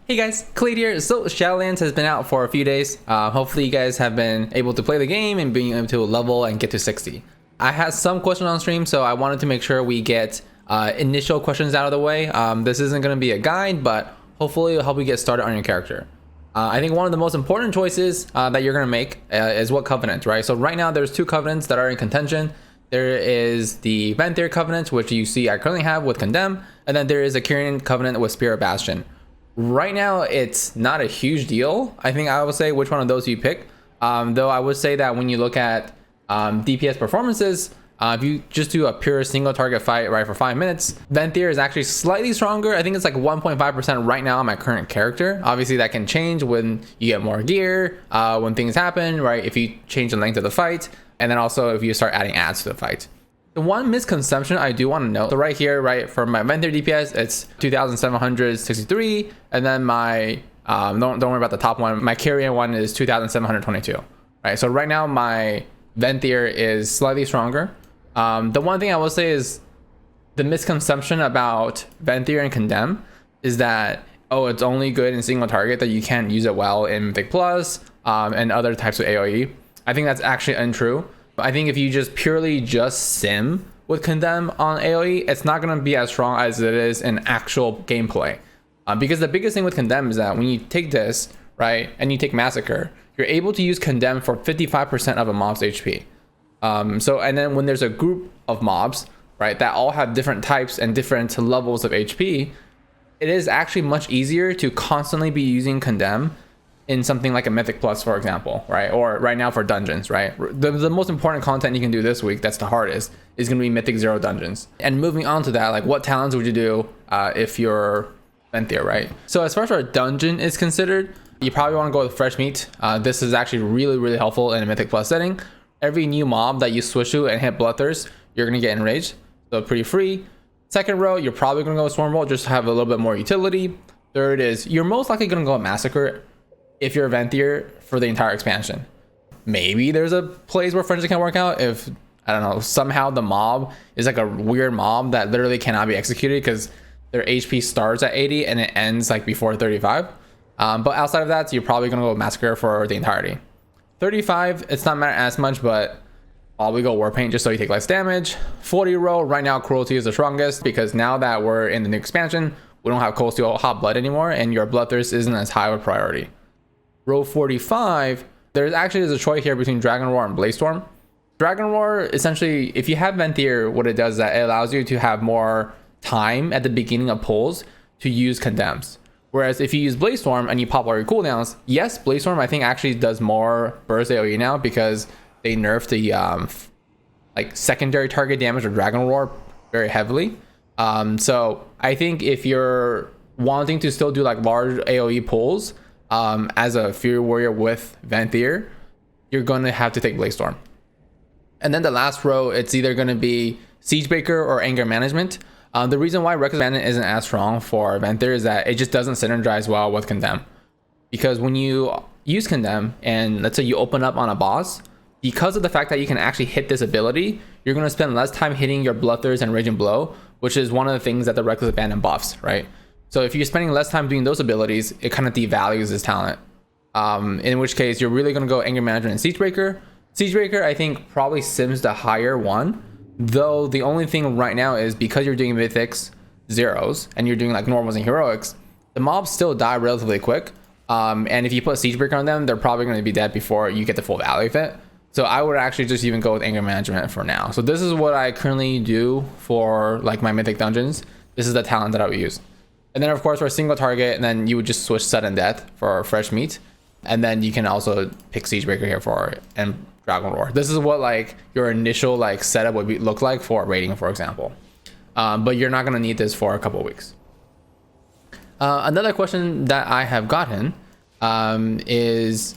Hey guys, Kelade here. So Shadowlands has been out for a few days. Hopefully you guys have been able to play the game and being able to level and get to 60. I had some questions on stream, so I wanted to make sure we get initial questions out of the way. This isn't going to be a guide, but hopefully it'll help you get started on your character. I think one of the most important choices that you're going to make is what covenant, right? So right now there's two covenants that are in contention. There is the Venthyr covenant, which you see I currently have with Condemn, and then there is a Kyrian covenant with Spirit Bastion. Right now, it's not a huge deal. I think I would say which one of those you pick. Though I would say that when you look at DPS performances, if you just do a pure single target fight right for 5 minutes, Venthyr is actually slightly stronger. I think it's like 1.5% right now on my current character. Obviously, that can change when you get more gear, when things happen, right? If you change the length of the fight, and then also if you start adding adds to the fight. The one misconception I do want to note, so right here, right, for my Venthyr DPS, it's 2,763, and then my, don't worry about the top one, my Kyrian one is 2,722, right? So right now my Venthyr is slightly stronger. The one thing I will say is the misconception about Venthyr and Condemn is that, oh, it's only good in single target, that you can't use it well in Mythic Plus and other types of AoE. I think that's actually untrue. I think if you just sim with Condemn on AoE, it's not going to be as strong as it is in actual gameplay. Because the biggest thing with Condemn is that when you take this, right, and you take Massacre, you're able to use Condemn for 55% of a mob's HP. And then when there's a group of mobs, right, that all have different types and different levels of HP, it is actually much easier to constantly be using Condemn in something like a Mythic Plus, for example, right? Or right now for dungeons, right? The most important content you can do this week, that's the hardest, is going to be Mythic 0 dungeons. And moving on to that, like what talents would you do if you're Venthyr, right? So as far as our dungeon is considered, you probably want to go with Fresh Meat. This is actually really, really helpful in a Mythic Plus setting. Every new mob that you switch to and hit Bloodthirst, you're going to get Enraged. So pretty free. Second row, you're probably going to go with Swarm Bolt just to have a little bit more utility. Third is, you're most likely going to go with Massacre if you're a Venthyr for the entire expansion. Maybe there's a place where Frenzy can work out if, I don't know, somehow the mob is like a weird mob that literally cannot be executed because their HP starts at 80 and it ends like before 35. But outside of that, you're probably going to go with Massacre for the entirety. 35, it's not matter as much, but we go Warpaint just so you take less damage. 40 row, right now Cruelty is the strongest because now that we're in the new expansion, we don't have Cold Steel Hot Blood anymore and your Bloodthirst isn't as high of a priority. Row 45, there's a choice here between Dragon Roar and Blaze Storm. Dragon Roar, essentially, if you have Venthyr, what it does is that it allows you to have more time at the beginning of pulls to use Condemns. Whereas if you use Blaze Storm and you pop all your cooldowns, yes, Blaze Storm I think actually does more burst AoE now because they nerfed the like secondary target damage of Dragon Roar very heavily. So I think if you're wanting to still do like large AoE pulls, as a Fury Warrior with Venthyr, you're going to have to take Blaze Storm. And then the last row, it's either going to be Siegebreaker or Anger Management. The reason why Reckless Abandon isn't as strong for Venthyr is that it just doesn't synergize well with Condemn. Because when you use Condemn, and let's say you open up on a boss, because of the fact that you can actually hit this ability, you're going to spend less time hitting your Bloodthirst and Raging Blow, which is one of the things that the Reckless Abandon buffs, right? So if you're spending less time doing those abilities, it kind of devalues his talent. In which case, you're really going to go Anger Management and Siegebreaker. Siegebreaker, I think, probably sims the higher one. Though the only thing right now is because you're doing Mythics, Zeros, and you're doing like Normals and Heroics, the mobs still die relatively quick. And if you put Siegebreaker on them, they're probably going to be dead before you get the full value of it. So I would actually just even go with Anger Management for now. So this is what I currently do for like my Mythic dungeons. This is the talent that I would use. And then of course for a single target, and then you would just switch Sudden Death for Fresh Meat. And then you can also pick Siegebreaker here for and Dragon Roar. This is what like your initial like setup would look like for raiding, for example. But you're not going to need this for a couple of weeks. Another question that I have gotten is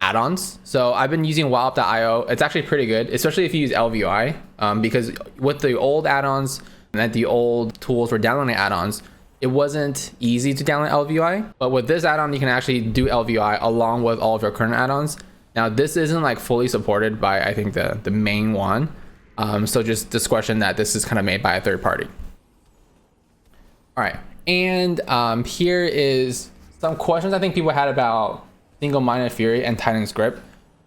add-ons. So I've been using WildUp.io. It's actually pretty good, especially if you use LVI, because with the old add-ons and the old tools for downloading add-ons, it wasn't easy to download LVI, but with this add-on, you can actually do LVI along with all of your current add-ons. Now, this isn't like fully supported by, I think, the main one. So just discretion that this is kind of made by a third party. All right. And here is some questions I think people had about Single-Minded Fury and Titan's Grip.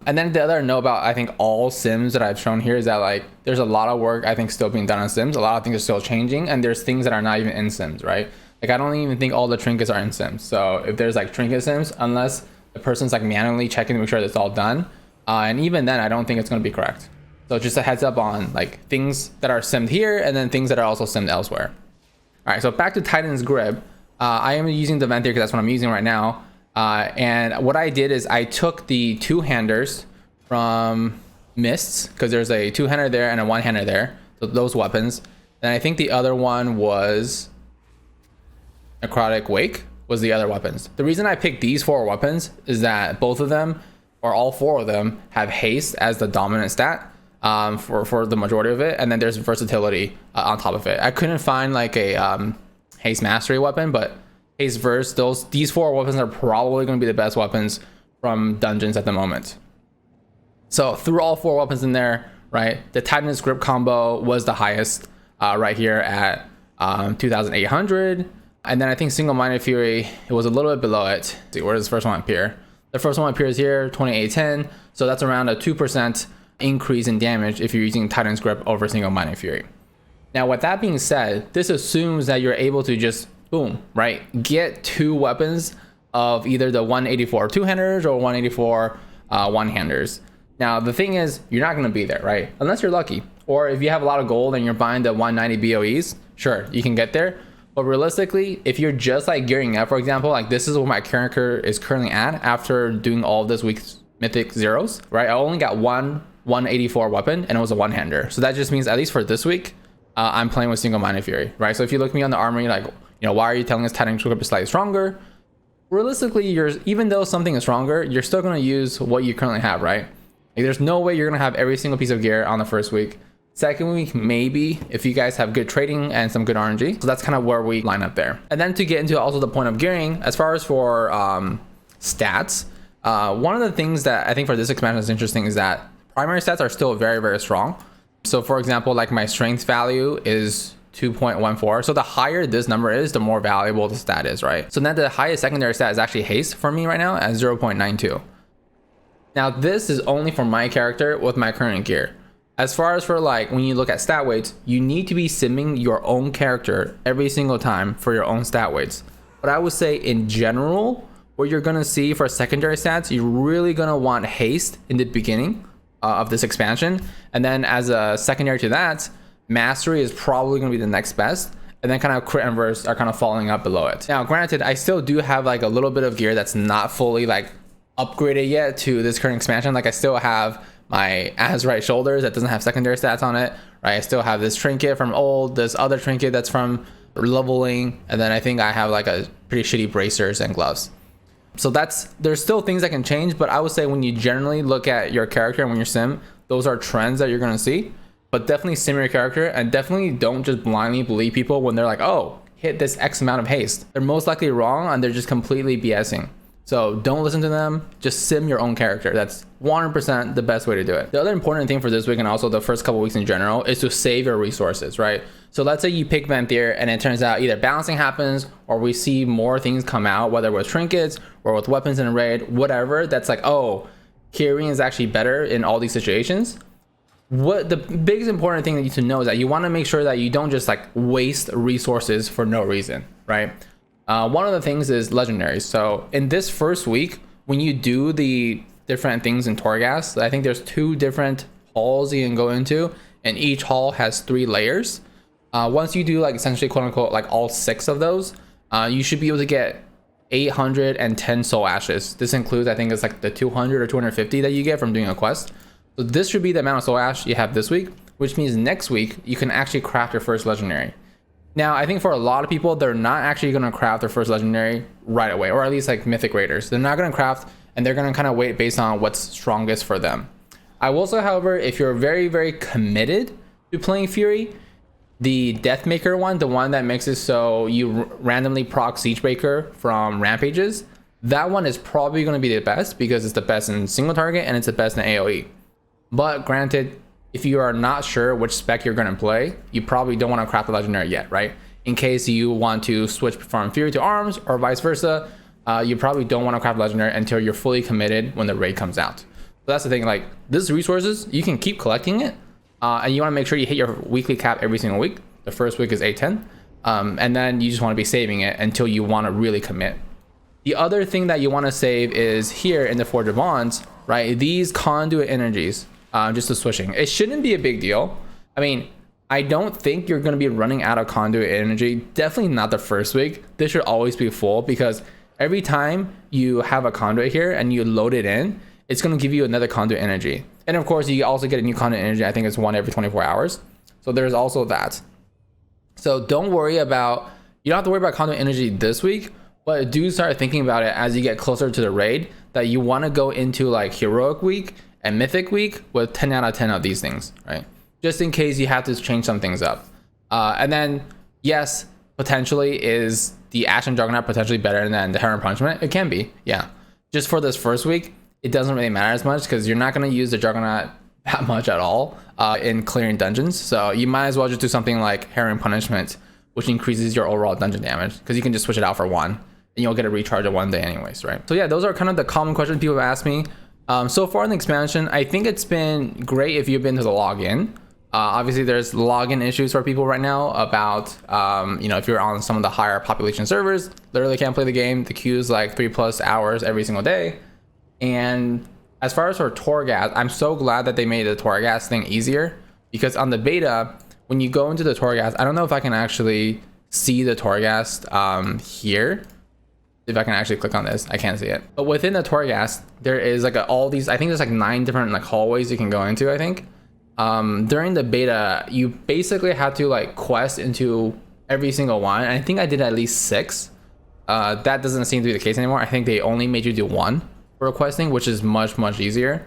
And then the other note about, I think, all sims that I've shown here is that like there's a lot of work I think still being done on sims. A lot of things are still changing, and there's things that are not even in sims, right? Like I don't even think all the trinkets are in sims. So if there's like trinket sims, unless the person's like manually checking to make sure that's all done, and even then I don't think it's going to be correct. So just a heads up on like things that are simmed here and then things that are also simmed elsewhere. All right, so back to Titan's Grip. I am using the vent here because that's what I'm using right now. And what I did is I took the two-handers from Mists, because there's a two-hander there and a one-hander there, so those weapons. And I think the other one was Necrotic Wake was the other weapons. The reason I picked these four weapons is that both of them, or all four of them, have haste as the dominant stat for the majority of it, and then there's versatility on top of it. I couldn't find like a haste mastery weapon, but haste verse, these four weapons are probably going to be the best weapons from dungeons at the moment. So through all four weapons in there, right, the Titan's Grip combo was the highest right here at 2,800. And then I think Single-Minded Fury, it was a little bit below it. Let's see, where does the first one appear? The first one appears here, 2810. So that's around a 2% increase in damage if you're using Titan's Grip over Single-Minded Fury. Now, with that being said, this assumes that you're able to just, boom, right, get two weapons of either the 184 two-handers or 184 one-handers. Now, the thing is, you're not going to be there, right? Unless you're lucky. Or if you have a lot of gold and you're buying the 190 BOEs, sure, you can get there. But realistically, if you're just like gearing up, for example, like this is where my character is currently at after doing all of this week's mythic zeros, right? I only got one 184 weapon and it was a one-hander. So that just means, at least for this week, I'm playing with Single-Minded Fury, right? So if you look me on the armory, like, you know, why are you telling us Titan's Grip is slightly stronger? Realistically, even though something is stronger, you're still going to use what you currently have, right? Like, there's no way you're going to have every single piece of gear on the first week. Second week, maybe, if you guys have good trading and some good RNG. So that's kind of where we line up there. And then to get into also the point of gearing, as far as for stats, one of the things that I think for this expansion is interesting is that primary stats are still very, very strong. So for example, like my strength value is 2.14. So the higher this number is, the more valuable the stat is, right? So then the highest secondary stat is actually haste for me right now at 0.92. Now this is only for my character with my current gear. As far as for like when you look at stat weights, you need to be simming your own character every single time for your own stat weights. But I would say in general, what you're gonna see for secondary stats, you're really gonna want haste in the beginning of this expansion. And then as a secondary to that, mastery is probably gonna be the next best. And then kind of crit and verse are kind of following up below it. Now, granted, I still do have like a little bit of gear that's not fully like upgraded yet to this current expansion. Like I still have my right shoulders that doesn't have secondary stats on it, right? I still have this trinket from old, this other trinket that's from leveling, and then I think I have like a pretty shitty bracers and gloves. So there's still things that can change, but I would say when you generally look at your character and when you're sim, those are trends that you're gonna see. But definitely sim your character, and definitely don't just blindly believe people when they're like, oh, hit this X amount of haste. They're most likely wrong and they're just completely BSing. So don't listen to them, just sim your own character. That's 100% the best way to do it. The other important thing for this week and also the first couple weeks in general is to save your resources, right? So let's say you pick Venthyr and it turns out either balancing happens or we see more things come out, whether with trinkets or with weapons in a raid, whatever, that's like, oh, carrying is actually better in all these situations. What the biggest important thing that you need to know is that you want to make sure that you don't just like waste resources for no reason, right? One of the things is legendaries. So in this first week, when you do the different things in Torghast, I think there's 2 different halls you can go into, and each hall has 3 layers. Once you do like essentially quote unquote like all 6 of those, you should be able to get 810 soul ashes. This includes, I think it's like the 200 or 250 that you get from doing a quest. So this should be the amount of soul ash you have this week, which means next week you can actually craft your first legendary. Now, I think for a lot of people, they're not actually going to craft their first legendary right away, or at least like mythic raiders. They're not going to craft, and they're going to kind of wait based on what's strongest for them. I will say, however, if you're very, very committed to playing Fury, the Deathmaker one, the one that makes it so you randomly proc Siegebreaker from rampages, that one is probably going to be the best because it's the best in single target and it's the best in AoE. But granted, if you are not sure which spec you're going to play, you probably don't want to craft the legendary yet, right? in case you want to switch from inferior to arms or vice versa. You probably don't want to craft legendary until you're fully committed when the raid comes out. So that's the thing, like this resources, you can keep collecting it, and you want to make sure you hit your weekly cap every single week. The first week is 810, and then you just want to be saving it until you want to really commit. The other thing that you want to save is here in the Forge of Bonds, right? These Conduit Energies, just the switching. It shouldn't be a big deal. I mean, I don't think you're going to be running out of Conduit Energy. Definitely not the first week. This should always be full because every time you have a Conduit here and you load it in, it's going to give you another Conduit Energy. And of course, you also get a new Conduit Energy. I think it's one every 24 hours. So there's also that. So don't worry about, you don't have to worry about Conduit Energy this week, but do start thinking about it as you get closer to the raid, that you want to go into like Heroic Week and Mythic Week with 10 out of 10 of these things, right? Just in case you have to change some things up. And then, yes, potentially is the Ashen Juggernaut potentially better than the Heron Punishment? It can be, yeah. Just for this first week, it doesn't really matter as much because you're not going to use the Juggernaut that much at all in clearing dungeons. So you might as well just do something like Heron Punishment, which increases your overall dungeon damage because you can just switch it out for one and you'll get a recharge of 1 day anyways, right? So yeah, those are kind of the common questions people have asked me. So far in the expansion, I think it's been great if you've been to the login. Obviously there's login issues for people right now about, if you're on some of the higher population servers, literally can't play the game. The queue is like 3+ hours every single day. And as far as for Torghast, I'm so glad that they made the Torghast thing easier because on the beta, when you go into the Torghast, I don't know if I can actually see the Torghast here. If I can actually click on this, I can't see it. But within the Torghast, there is like all these, I think there's like 9 different like hallways you can go into, I think. During the beta, you basically had to like quest into every single one. And I think I did at least 6. That doesn't seem to be the case anymore. I think they only made you do 1 for questing, which is much easier.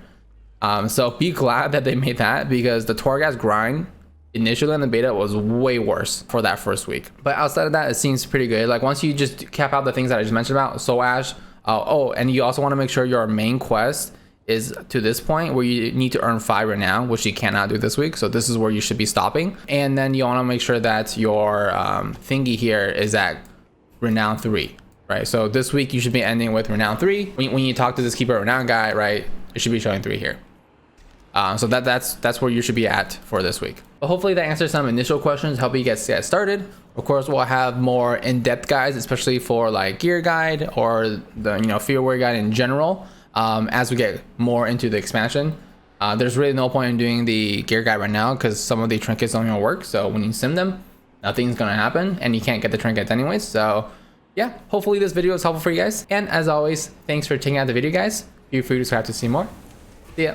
So be glad that they made that because the Torghast grind initially in the beta was way worse for that first week. But outside of that, it seems pretty good. Like once you just cap out the things that I just mentioned about Soul Ash, and you also want to make sure your main quest is to this point where you need to earn 5 renown, which you cannot do this week. So this is where you should be stopping. And then you want to make sure that your thingy here is at renown 3, right? So this week you should be ending with renown 3. When you talk to this keeper renown guy, right, it should be showing 3 here. So that's where you should be at for this week. But hopefully that answers some initial questions, help you get started. Of course, we'll have more in-depth guides, especially for like gear guide or the fearware guide in general. As we get more into the expansion, there's really no point in doing the gear guide right now because some of the trinkets don't even work. So when you sim them, nothing's gonna happen and you can't get the trinkets anyways. So yeah, hopefully this video is helpful for you guys. And as always, thanks for checking out the video, guys. Feel free to subscribe to see more. See ya.